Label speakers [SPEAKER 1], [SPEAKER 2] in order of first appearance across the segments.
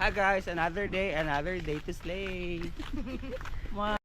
[SPEAKER 1] Hi guys, another day to slay. Wow.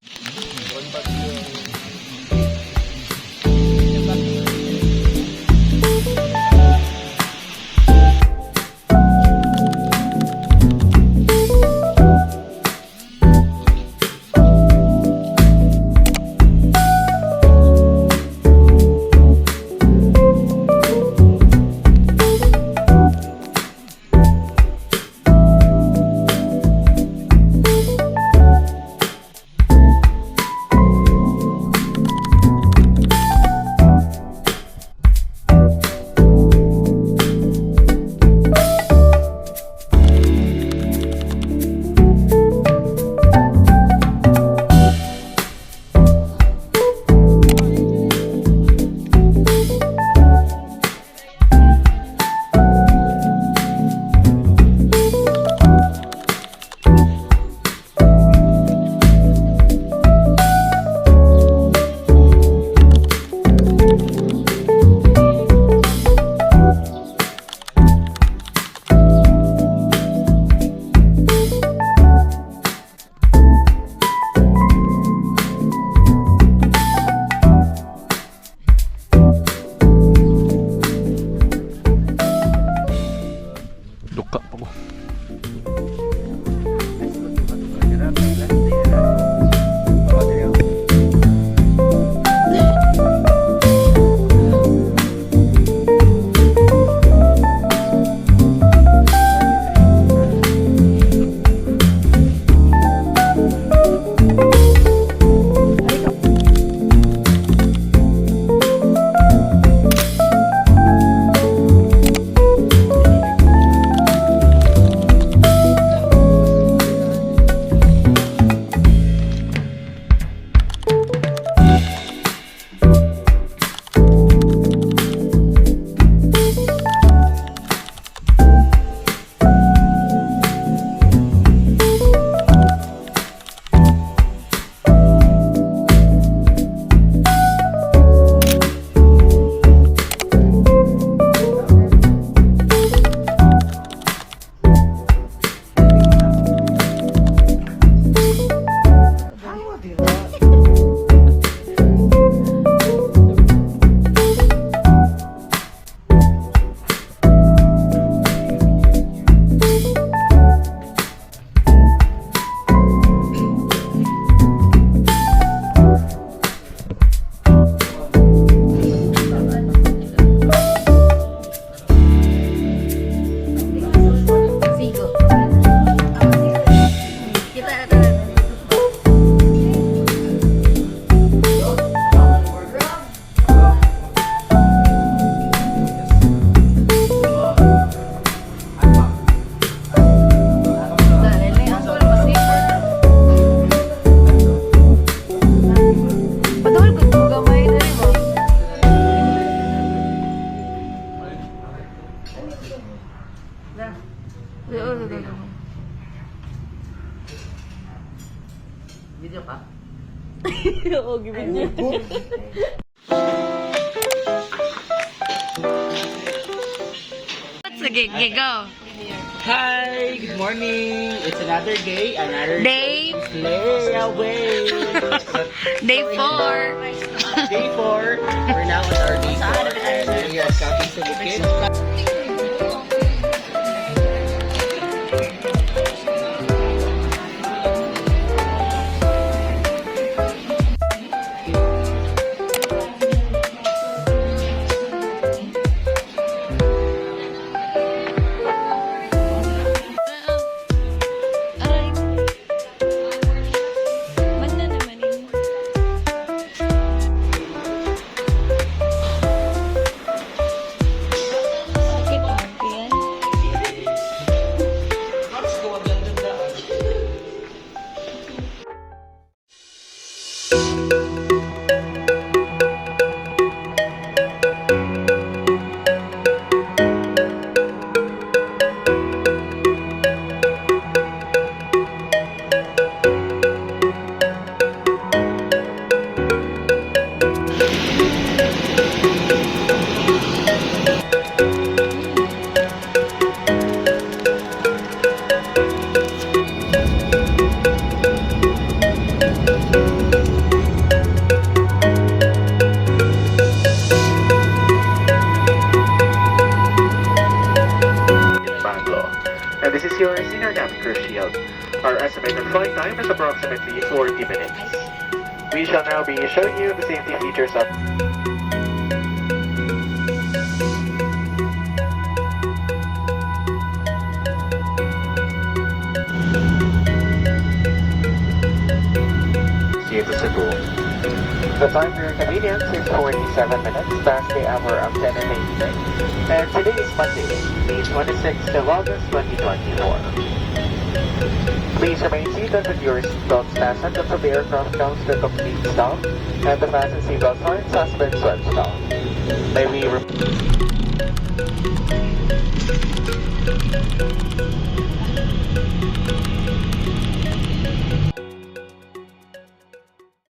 [SPEAKER 2] Video ka?
[SPEAKER 3] Oo, gawin niya. Sige, go.
[SPEAKER 1] Hi, good morning. It's another day,
[SPEAKER 3] Day.
[SPEAKER 1] slay away.
[SPEAKER 3] Day 4.
[SPEAKER 1] Day 4. We're now on our day 4 and we are coming to Bukid.
[SPEAKER 4] And this is your senior cabin crew shield. Our estimated flight time is approximately 40 minutes. We shall now be showing you the safety features of to Cebu. The time for your convenience is 47 minutes past the hour of 10 in the evening. And today is Monday, May 26th of August 2024. Please remain seated with your seatbelts fastened until the aircraft comes to a complete stop and the fasten seatbelt signs has been switched off. May we